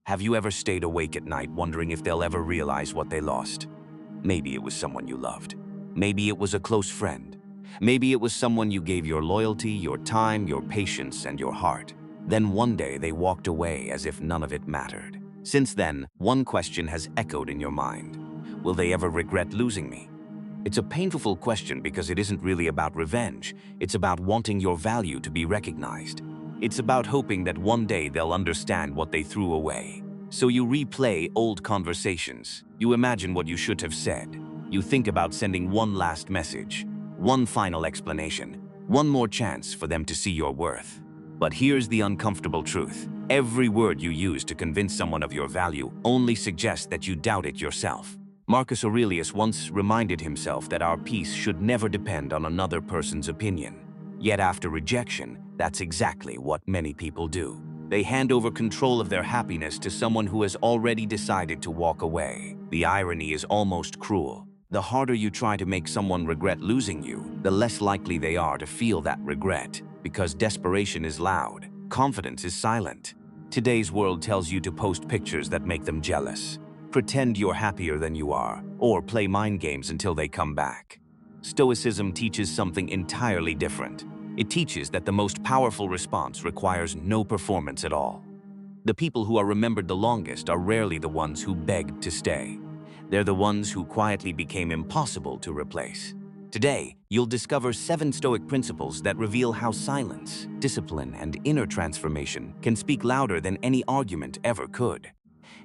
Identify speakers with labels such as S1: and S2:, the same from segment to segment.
S1: Have you ever stayed awake at night wondering if they'll ever realize what they lost? Maybe it was someone you loved. Maybe it was a close friend. Maybe it was someone you gave your loyalty, your time, your patience, and your heart. Then one day they walked away as if none of it mattered. Since then, one question has echoed in your mind. Will they ever regret losing me? It's a painful question because it isn't really about revenge. It's about wanting your value to be recognized. It's about hoping that one day they'll understand what they threw away. So you replay old conversations. You imagine what you should have said. You think about sending one last message, one final explanation, one more chance for them to see your worth. But here's the uncomfortable truth. Every word you use to convince someone of your value only suggests that you doubt it yourself. Marcus Aurelius once reminded himself that our peace should never depend on another person's opinion. Yet after rejection, that's exactly what many people do. They hand over control of their happiness to someone who has already decided to walk away. The irony is almost cruel. The harder you try to make someone regret losing you, the less likely they are to feel that regret. Because desperation is loud, confidence is silent. Today's world tells you to post pictures that make them jealous. Pretend you're happier than you are, or play mind games until they come back. Stoicism teaches something entirely different. It teaches that the most powerful response requires no performance at all. The people who are remembered the longest are rarely the ones who begged to stay. They're the ones who quietly became impossible to replace. Today, you'll discover 7 Stoic principles that reveal how silence, discipline, and inner transformation can speak louder than any argument ever could.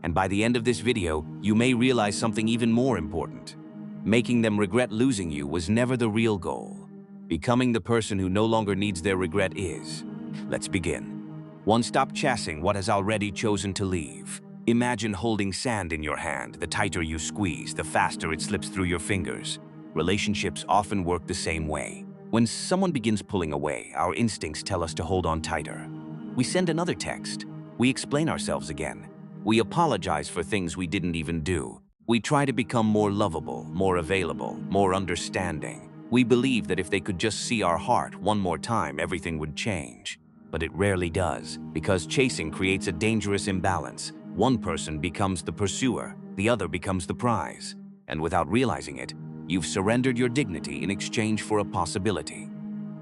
S1: And by the end of this video, you may realize something even more important. Making them regret losing you was never the real goal. Becoming the person who no longer needs their regret is. Let's begin. 1. Stop chasing what has already chosen to leave. Imagine holding sand in your hand. The tighter you squeeze, the faster it slips through your fingers. Relationships often work the same way. When someone begins pulling away, our instincts tell us to hold on tighter. We send another text. We explain ourselves again. We apologize for things we didn't even do. We try to become more lovable, more available, more understanding. We believe that if they could just see our heart one more time, everything would change. But it rarely does, because chasing creates a dangerous imbalance. One person becomes the pursuer, the other becomes the prize. And without realizing it, you've surrendered your dignity in exchange for a possibility.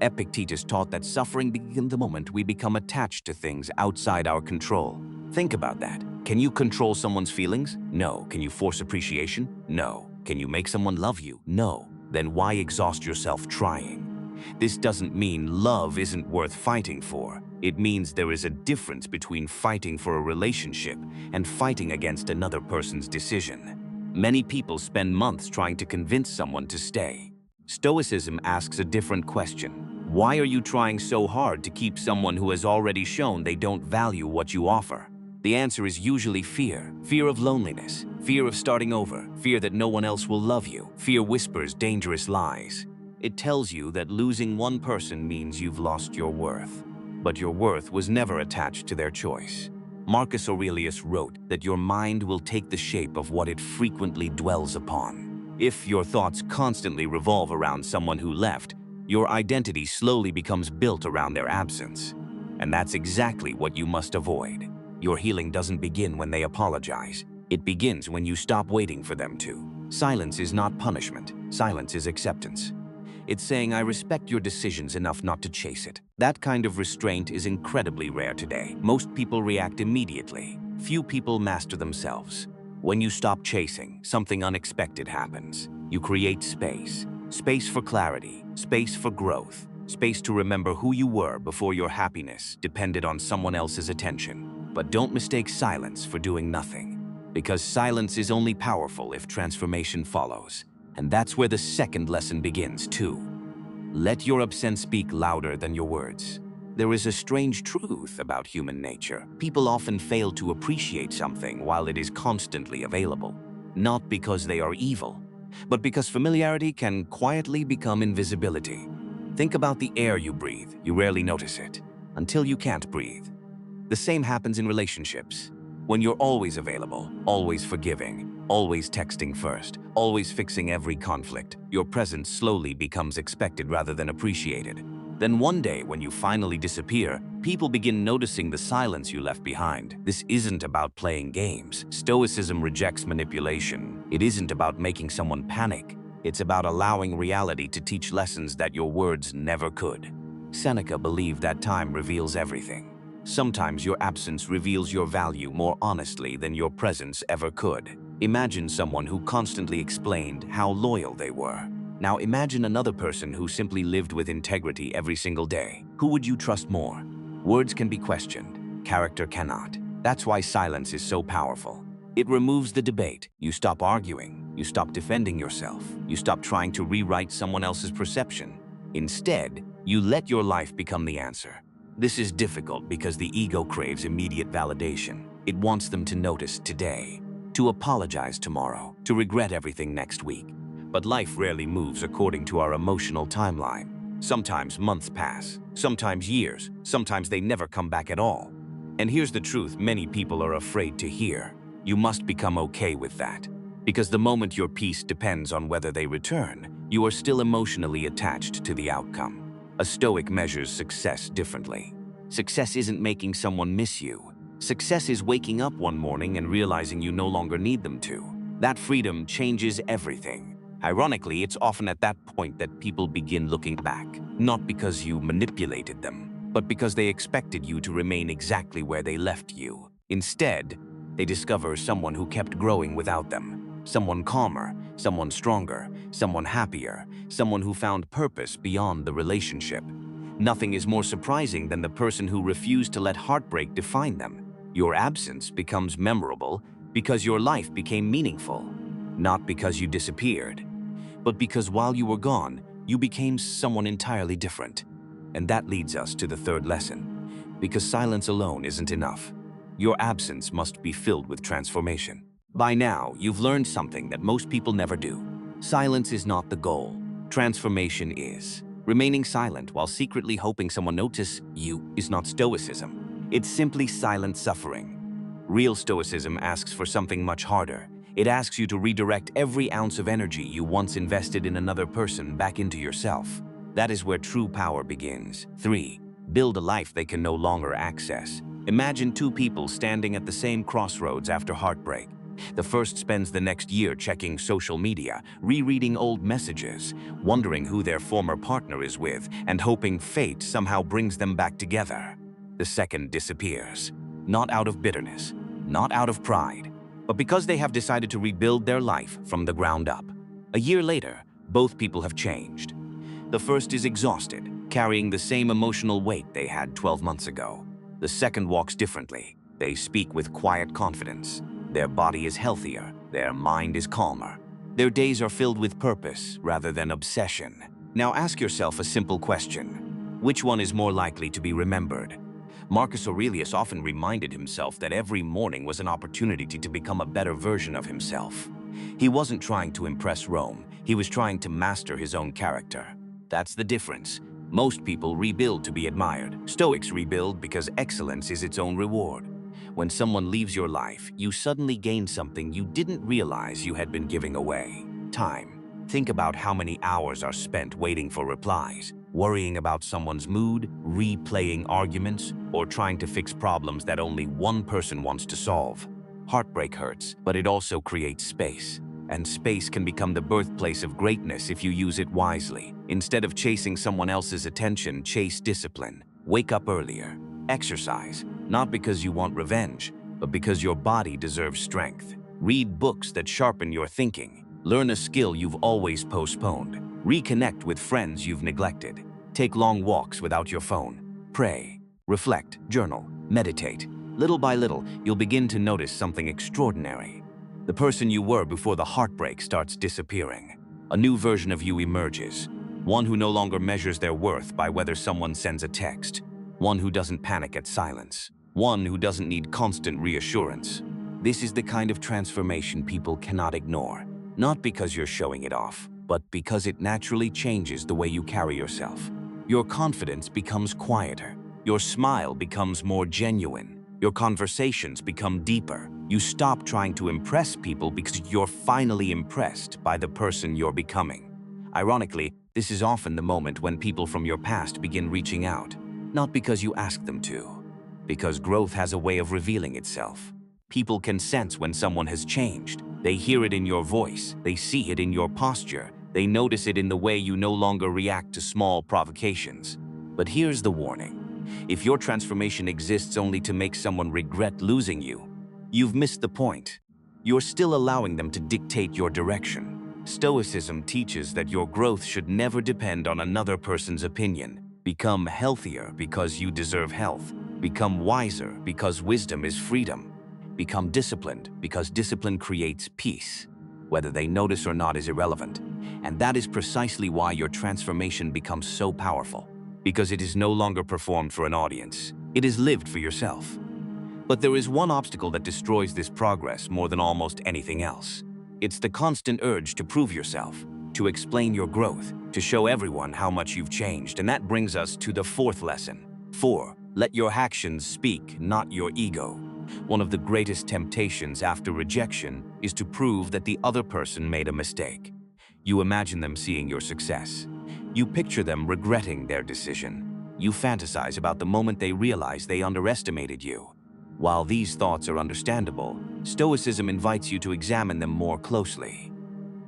S1: Epictetus taught that suffering begins the moment we become attached to things outside our control. Think about that. Can you control someone's feelings? No. Can you force appreciation? No. Can you make someone love you? No. Then why exhaust yourself trying? This doesn't mean love isn't worth fighting for. It means there is a difference between fighting for a relationship and fighting against another person's decision. Many people spend months trying to convince someone to stay. Stoicism asks a different question. Why are you trying so hard to keep someone who has already shown they don't value what you offer? The answer is usually fear. Fear of loneliness, fear of starting over, fear that no one else will love you. Fear whispers dangerous lies. It tells you that losing one person means you've lost your worth. But your worth was never attached to their choice. Marcus Aurelius wrote that your mind will take the shape of what it frequently dwells upon. If your thoughts constantly revolve around someone who left, your identity slowly becomes built around their absence. And that's exactly what you must avoid. Your healing doesn't begin when they apologize. It begins when you stop waiting for them to. Silence is not punishment. Silence is acceptance. It's saying, I respect your decisions enough not to chase it. That kind of restraint is incredibly rare today. Most people react immediately. Few people master themselves. When you stop chasing, something unexpected happens. You create space. Space for clarity. Space for growth. Space to remember who you were before your happiness depended on someone else's attention. But don't mistake silence for doing nothing. Because silence is only powerful if transformation follows. And that's where the second lesson begins, too. Let your absence speak louder than your words. There is a strange truth about human nature. People often fail to appreciate something while it is constantly available. Not because they are evil, but because familiarity can quietly become invisibility. Think about the air you breathe. You rarely notice it, until you can't breathe. The same happens in relationships. When you're always available, always forgiving, always texting first, always fixing every conflict, your presence slowly becomes expected rather than appreciated. Then one day, when you finally disappear, People begin noticing the silence you left behind. This isn't about playing games. Stoicism rejects manipulation. It isn't about making someone panic. It's about allowing reality to teach lessons that your words never could. Seneca believed that time reveals everything. Sometimes your absence reveals your value more honestly than your presence ever could. Imagine someone who constantly explained how loyal they were. Now imagine another person who simply lived with integrity every single day. Who would you trust more? Words can be questioned, character cannot. That's why silence is so powerful. It removes the debate. You stop arguing. You stop defending yourself. You stop trying to rewrite someone else's perception. Instead, you let your life become the answer. This is difficult because the ego craves immediate validation. It wants them to notice today, to apologize tomorrow, to regret everything next week. But life rarely moves according to our emotional timeline. Sometimes months pass, sometimes years, sometimes they never come back at all. And here's the truth many people are afraid to hear. You must become okay with that. Because the moment your peace depends on whether they return, you are still emotionally attached to the outcome. A Stoic measures success differently. Success isn't making someone miss you. Success is waking up one morning and realizing you no longer need them to. That freedom changes everything. Ironically, it's often at that point that people begin looking back, not because you manipulated them, but because they expected you to remain exactly where they left you. Instead, they discover someone who kept growing without them, someone calmer, someone stronger, someone happier, someone who found purpose beyond the relationship. Nothing is more surprising than the person who refused to let heartbreak define them. Your absence becomes memorable because your life became meaningful, not because you disappeared, but because while you were gone, you became someone entirely different. And that leads us to the third lesson. Because silence alone isn't enough. Your absence must be filled with transformation. By now, you've learned something that most people never do. Silence is not the goal. Transformation is. Remaining silent while secretly hoping someone notices you is not Stoicism. It's simply silent suffering. Real Stoicism asks for something much harder. It asks you to redirect every ounce of energy you once invested in another person back into yourself. That is where true power begins. 3. Build a life they can no longer access. Imagine two people standing at the same crossroads after heartbreak. The first spends the next year checking social media, rereading old messages, wondering who their former partner is with, and hoping fate somehow brings them back together. The second disappears, not out of bitterness, not out of pride, but because they have decided to rebuild their life from the ground up. A year later, both people have changed. The first is exhausted, carrying the same emotional weight they had 12 months ago. The second walks differently. They speak with quiet confidence. Their body is healthier. Their mind is calmer. Their days are filled with purpose rather than obsession. Now ask yourself a simple question. Which one is more likely to be remembered? Marcus Aurelius often reminded himself that every morning was an opportunity to become a better version of himself. He wasn't trying to impress Rome. He was trying to master his own character. That's the difference. Most people rebuild to be admired. Stoics rebuild because excellence is its own reward. When someone leaves your life, you suddenly gain something you didn't realize you had been giving away. Time. Think about how many hours are spent waiting for replies, worrying about someone's mood, replaying arguments, or trying to fix problems that only one person wants to solve. Heartbreak hurts, but it also creates space. And space can become the birthplace of greatness if you use it wisely. Instead of chasing someone else's attention, chase discipline. Wake up earlier. Exercise, not because you want revenge, but because your body deserves strength. Read books that sharpen your thinking. Learn a skill you've always postponed. Reconnect with friends you've neglected. Take long walks without your phone. Pray, reflect, journal, meditate. Little by little, you'll begin to notice something extraordinary. The person you were before the heartbreak starts disappearing. A new version of you emerges. One who no longer measures their worth by whether someone sends a text. One who doesn't panic at silence. One who doesn't need constant reassurance. This is the kind of transformation people cannot ignore. Not because you're showing it off, but because it naturally changes the way you carry yourself. Your confidence becomes quieter. Your smile becomes more genuine. Your conversations become deeper. You stop trying to impress people because you're finally impressed by the person you're becoming. Ironically, this is often the moment when people from your past begin reaching out. Not because you ask them to, because growth has a way of revealing itself. People can sense when someone has changed. They hear it in your voice, they see it in your posture, they notice it in the way you no longer react to small provocations. But here's the warning. If your transformation exists only to make someone regret losing you, you've missed the point. You're still allowing them to dictate your direction. Stoicism teaches that your growth should never depend on another person's opinion. Become healthier because you deserve health. Become wiser because wisdom is freedom. Become disciplined because discipline creates peace. Whether they notice or not is irrelevant. And that is precisely why your transformation becomes so powerful. Because it is no longer performed for an audience. It is lived for yourself. But there is one obstacle that destroys this progress more than almost anything else. It's the constant urge to prove yourself, to explain your growth, to show everyone how much you've changed. And that brings us to the fourth lesson. 4. Let your actions speak, not your ego. One of the greatest temptations after rejection is to prove that the other person made a mistake. You imagine them seeing your success. You picture them regretting their decision. You fantasize about the moment they realize they underestimated you. While these thoughts are understandable, Stoicism invites you to examine them more closely.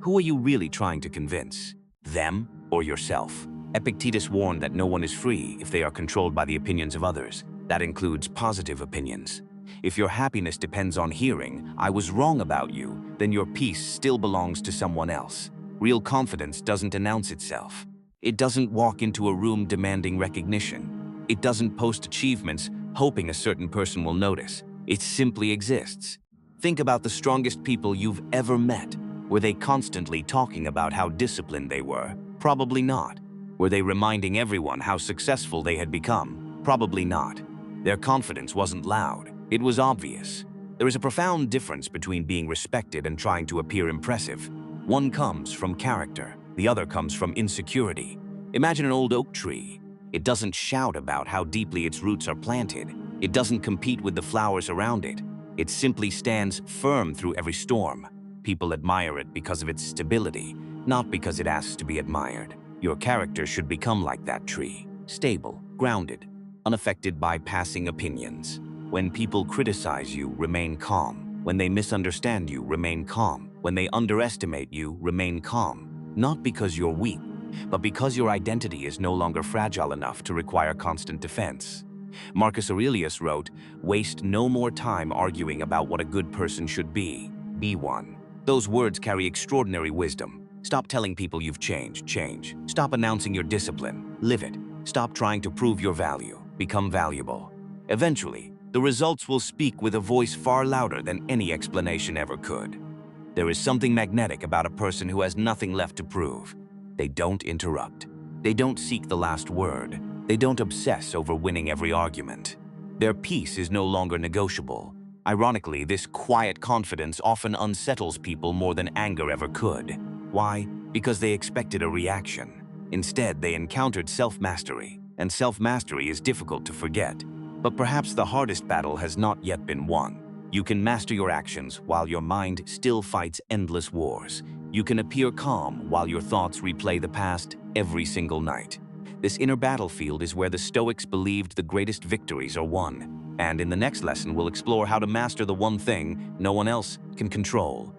S1: Who are you really trying to convince? Them or yourself? Epictetus warned that no one is free if they are controlled by the opinions of others. That includes positive opinions. If your happiness depends on hearing, "I was wrong about you," then your peace still belongs to someone else. Real confidence doesn't announce itself. It doesn't walk into a room demanding recognition. It doesn't post achievements hoping a certain person will notice. It simply exists. Think about the strongest people you've ever met. Were they constantly talking about how disciplined they were? Probably not. Were they reminding everyone how successful they had become? Probably not. Their confidence wasn't loud. It was obvious. There is a profound difference between being respected and trying to appear impressive. One comes from character. The other comes from insecurity. Imagine an old oak tree. It doesn't shout about how deeply its roots are planted. It doesn't compete with the flowers around it. It simply stands firm through every storm. People admire it because of its stability, not because it asks to be admired. Your character should become like that tree, stable, grounded, unaffected by passing opinions. When people criticize you, remain calm. When they misunderstand you, remain calm. When they underestimate you, remain calm. Not because you're weak, but because your identity is no longer fragile enough to require constant defense. Marcus Aurelius wrote, "Waste no more time arguing about what a good person should be. Be one." Those words carry extraordinary wisdom. Stop telling people you've changed. Change. Stop announcing your discipline. Live it. Stop trying to prove your value. Become valuable. Eventually, the results will speak with a voice far louder than any explanation ever could. There is something magnetic about a person who has nothing left to prove. They don't interrupt. They don't seek the last word. They don't obsess over winning every argument. Their peace is no longer negotiable. Ironically, this quiet confidence often unsettles people more than anger ever could. Why? Because they expected a reaction. Instead, they encountered self-mastery, and self-mastery is difficult to forget. But perhaps the hardest battle has not yet been won. You can master your actions while your mind still fights endless wars. You can appear calm while your thoughts replay the past every single night. This inner battlefield is where the Stoics believed the greatest victories are won. And in the next lesson, we'll explore how to master the one thing no one else can control: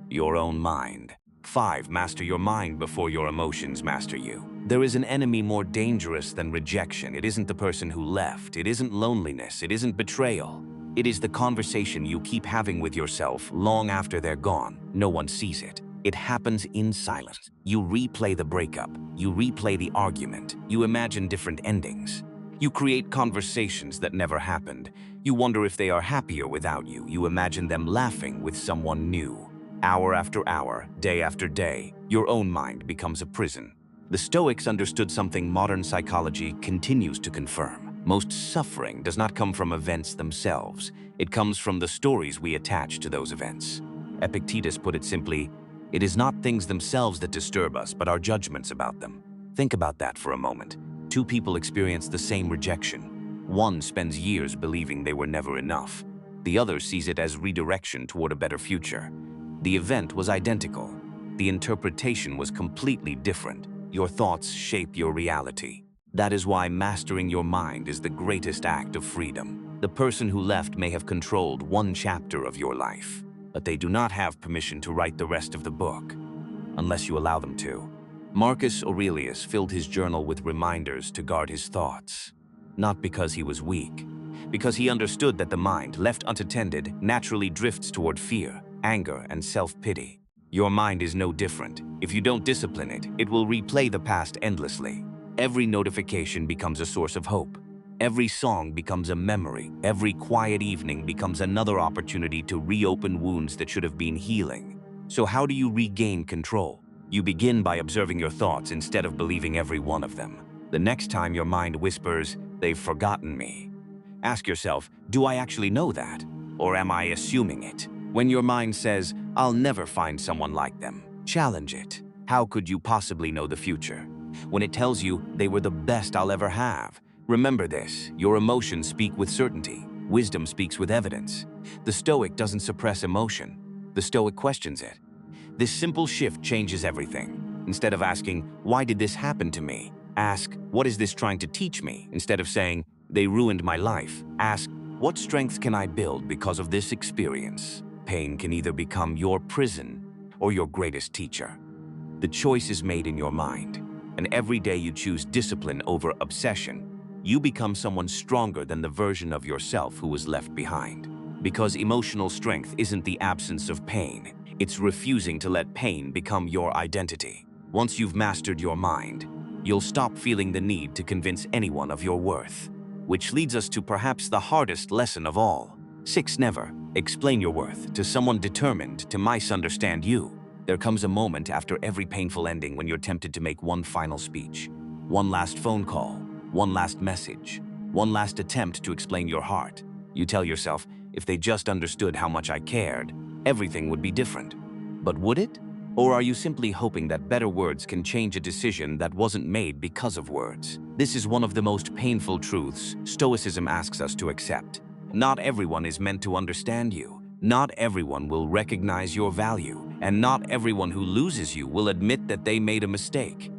S1: your own mind. 5. Master your mind before your emotions master you. There is an enemy more dangerous than rejection. It isn't the person who left. It isn't loneliness. It isn't betrayal. It is the conversation you keep having with yourself long after they're gone. No one sees it. It happens in silence. You replay the breakup. You replay the argument. You imagine different endings. You create conversations that never happened. You wonder if they are happier without you. You imagine them laughing with someone new. Hour after hour, day after day, your own mind becomes a prison. The Stoics understood something modern psychology continues to confirm. Most suffering does not come from events themselves. It comes from the stories we attach to those events. Epictetus put it simply, "It is not things themselves that disturb us, but our judgments about them." Think about that for a moment. Two people experience the same rejection. One spends years believing they were never enough. The other sees it as redirection toward a better future. The event was identical. The interpretation was completely different. Your thoughts shape your reality. That is why mastering your mind is the greatest act of freedom. The person who left may have controlled one chapter of your life, but they do not have permission to write the rest of the book, unless you allow them to. Marcus Aurelius filled his journal with reminders to guard his thoughts, not because he was weak, because he understood that the mind, left unattended, naturally drifts toward fear, anger, and self-pity. Your mind is no different. If you don't discipline it, it will replay the past endlessly. Every notification becomes a source of hope. Every song becomes a memory. Every quiet evening becomes another opportunity to reopen wounds that should have been healing. So how do you regain control? You begin by observing your thoughts instead of believing every one of them. The next time your mind whispers, "They've forgotten me," ask yourself, do I actually know that? Or am I assuming it? When your mind says, "I'll never find someone like them," challenge it. How could you possibly know the future? When it tells you, "They were the best I'll ever have," remember this: your emotions speak with certainty. Wisdom speaks with evidence. The Stoic doesn't suppress emotion. The Stoic questions it. This simple shift changes everything. Instead of asking, "Why did this happen to me?" ask, "What is this trying to teach me?" Instead of saying, "They ruined my life," ask, "What strength can I build because of this experience?" Pain can either become your prison or your greatest teacher. The choice is made in your mind, and every day you choose discipline over obsession, you become someone stronger than the version of yourself who was left behind. Because emotional strength isn't the absence of pain, it's refusing to let pain become your identity. Once you've mastered your mind, you'll stop feeling the need to convince anyone of your worth. Which leads us to perhaps the hardest lesson of all. 6. Never explain your worth to someone determined to misunderstand you. There comes a moment after every painful ending when you're tempted to make one final speech, one last phone call, one last message, one last attempt to explain your heart. You tell yourself, if they just understood how much I cared, everything would be different. But would it? Or are you simply hoping that better words can change a decision that wasn't made because of words? This is one of the most painful truths Stoicism asks us to accept. Not everyone is meant to understand you. Not everyone will recognize your value. And not everyone who loses you will admit that they made a mistake.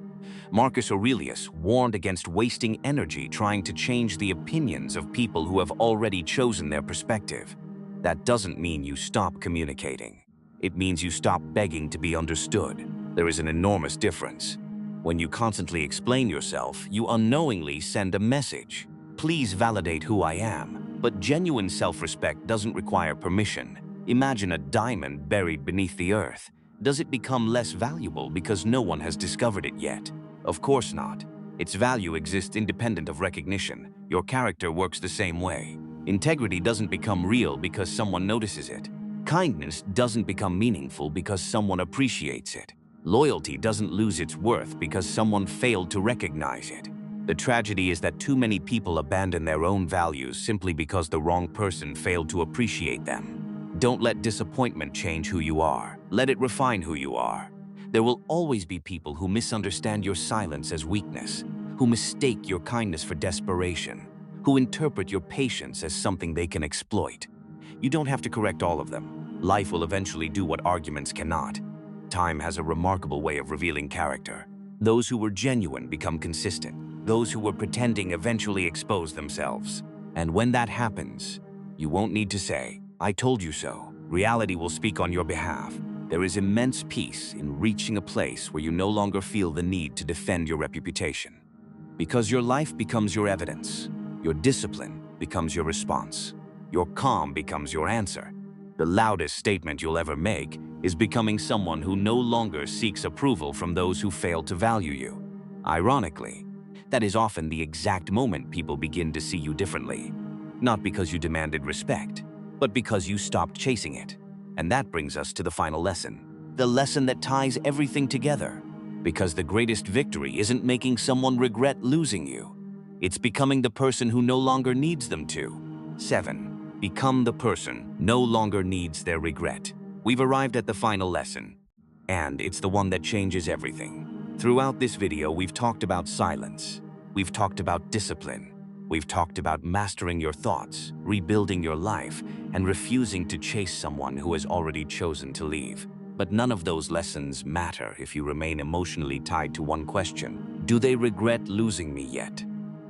S1: Marcus Aurelius warned against wasting energy trying to change the opinions of people who have already chosen their perspective. That doesn't mean you stop communicating. It means you stop begging to be understood. There is an enormous difference. When you constantly explain yourself, you unknowingly send a message. Please validate who I am. But genuine self-respect doesn't require permission. Imagine a diamond buried beneath the earth. Does it become less valuable because no one has discovered it yet? Of course not. Its value exists independent of recognition. Your character works the same way. Integrity doesn't become real because someone notices it. Kindness doesn't become meaningful because someone appreciates it. Loyalty doesn't lose its worth because someone failed to recognize it. The tragedy is that too many people abandon their own values simply because the wrong person failed to appreciate them. Don't let disappointment change who you are. Let it refine who you are. There will always be people who misunderstand your silence as weakness, who mistake your kindness for desperation, who interpret your patience as something they can exploit. You don't have to correct all of them. Life will eventually do what arguments cannot. Time has a remarkable way of revealing character. Those who were genuine become consistent. Those who were pretending eventually expose themselves. And when that happens, you won't need to say, "I told you so." Reality will speak on your behalf. There is immense peace in reaching a place where you no longer feel the need to defend your reputation. Because your life becomes your evidence. Your discipline becomes your response. Your calm becomes your answer. The loudest statement you'll ever make is becoming someone who no longer seeks approval from those who fail to value you. Ironically, that is often the exact moment people begin to see you differently. Not because you demanded respect, but because you stopped chasing it. And that brings us to the final lesson. The lesson that ties everything together. Because the greatest victory isn't making someone regret losing you. It's becoming the person who no longer needs them to. 7. Become the person no longer needs their regret. We've arrived at the final lesson, and it's the one that changes everything. Throughout this video, we've talked about silence. We've talked about discipline. We've talked about mastering your thoughts, rebuilding your life, and refusing to chase someone who has already chosen to leave. But none of those lessons matter if you remain emotionally tied to one question. Do they regret losing me yet?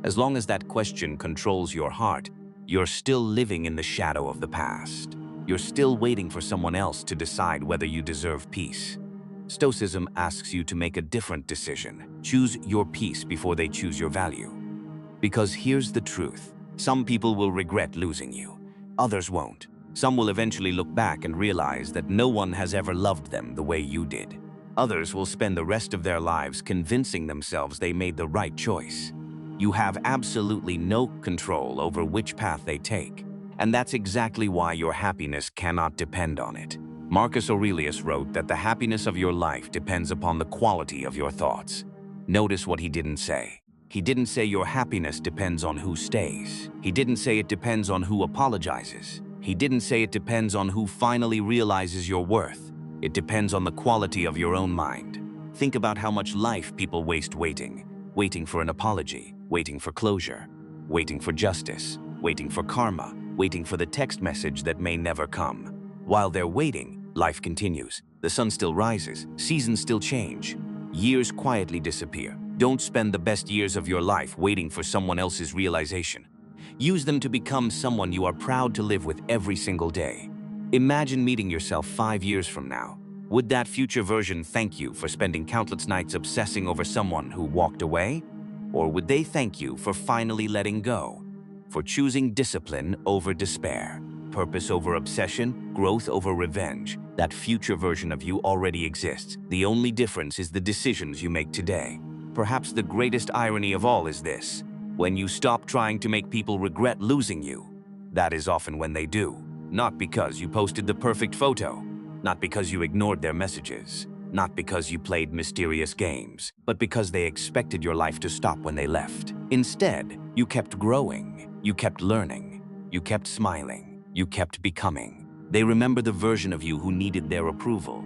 S1: As long as that question controls your heart, you're still living in the shadow of the past. You're still waiting for someone else to decide whether you deserve peace. Stoicism asks you to make a different decision. Choose your peace before they choose your value. Because here's the truth. Some people will regret losing you. Others won't. Some will eventually look back and realize that no one has ever loved them the way you did. Others will spend the rest of their lives convincing themselves they made the right choice. You have absolutely no control over which path they take. And that's exactly why your happiness cannot depend on it. Marcus Aurelius wrote that the happiness of your life depends upon the quality of your thoughts. Notice what he didn't say. He didn't say your happiness depends on who stays. He didn't say it depends on who apologizes. He didn't say it depends on who finally realizes your worth. It depends on the quality of your own mind. Think about how much life people waste waiting. Waiting for an apology, waiting for closure, waiting for justice, waiting for karma, waiting for the text message that may never come. While they're waiting, life continues. The sun still rises, seasons still change. Years quietly disappear. Don't spend the best years of your life waiting for someone else's realization. Use them to become someone you are proud to live with every single day. Imagine meeting yourself 5 years from now. Would that future version thank you for spending countless nights obsessing over someone who walked away? Or would they thank you for finally letting go? For choosing discipline over despair, purpose over obsession, growth over revenge? That future version of you already exists. The only difference is the decisions you make today. Perhaps the greatest irony of all is this. When you stop trying to make people regret losing you, that is often when they do. Not because you posted the perfect photo, not because you ignored their messages, not because you played mysterious games, but because they expected your life to stop when they left. Instead, you kept growing, you kept learning, you kept smiling, you kept becoming. They remember the version of you who needed their approval.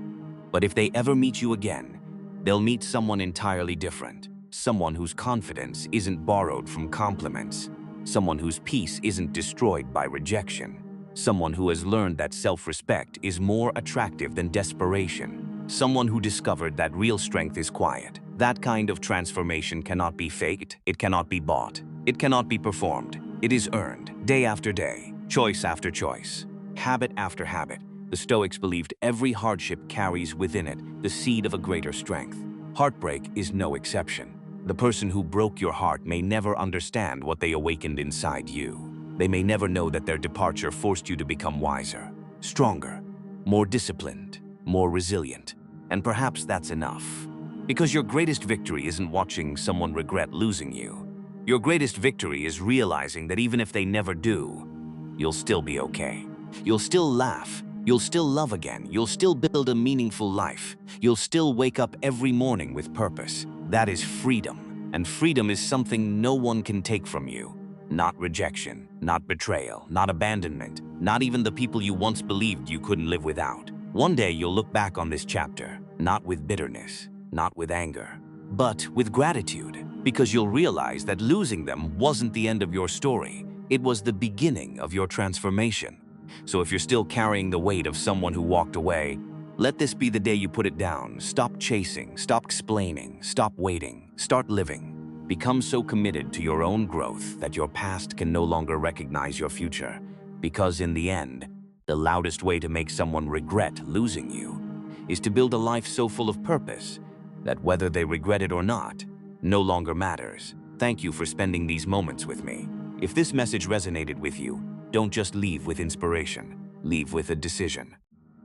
S1: But if they ever meet you again, they'll meet someone entirely different. Someone whose confidence isn't borrowed from compliments. Someone whose peace isn't destroyed by rejection. Someone who has learned that self-respect is more attractive than desperation. Someone who discovered that real strength is quiet. That kind of transformation cannot be faked, it cannot be bought, it cannot be performed. It is earned, day after day, choice after choice, habit after habit. The Stoics believed every hardship carries within it the seed of a greater strength. Heartbreak is no exception. The person who broke your heart may never understand what they awakened inside you. They may never know that their departure forced you to become wiser, stronger, more disciplined, more resilient. And perhaps that's enough. Because your greatest victory isn't watching someone regret losing you. Your greatest victory is realizing that even if they never do, you'll still be okay. You'll still laugh. You'll still love again. You'll still build a meaningful life. You'll still wake up every morning with purpose. That is freedom. And freedom is something no one can take from you. Not rejection, not betrayal, not abandonment, not even the people you once believed you couldn't live without. One day you'll look back on this chapter, not with bitterness, not with anger, but with gratitude. Because you'll realize that losing them wasn't the end of your story. It was the beginning of your transformation. So if you're still carrying the weight of someone who walked away, let this be the day you put it down. Stop chasing, stop explaining, stop waiting, start living. Become so committed to your own growth that your past can no longer recognize your future. Because in the end, the loudest way to make someone regret losing you is to build a life so full of purpose that whether they regret it or not, no longer matters. Thank you for spending these moments with me. If this message resonated with you, don't just leave with inspiration, leave with a decision.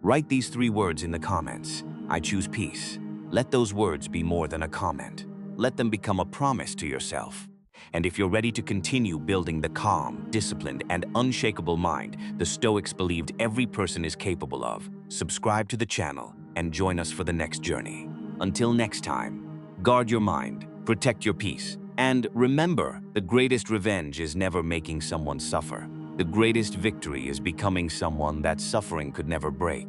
S1: Write these 3 words in the comments. I choose peace. Let those words be more than a comment. Let them become a promise to yourself. And if you're ready to continue building the calm, disciplined, and unshakable mind the Stoics believed every person is capable of, subscribe to the channel and join us for the next journey. Until next time, guard your mind, protect your peace, and remember, the greatest revenge is never making someone suffer. The greatest victory is becoming someone that suffering could never break.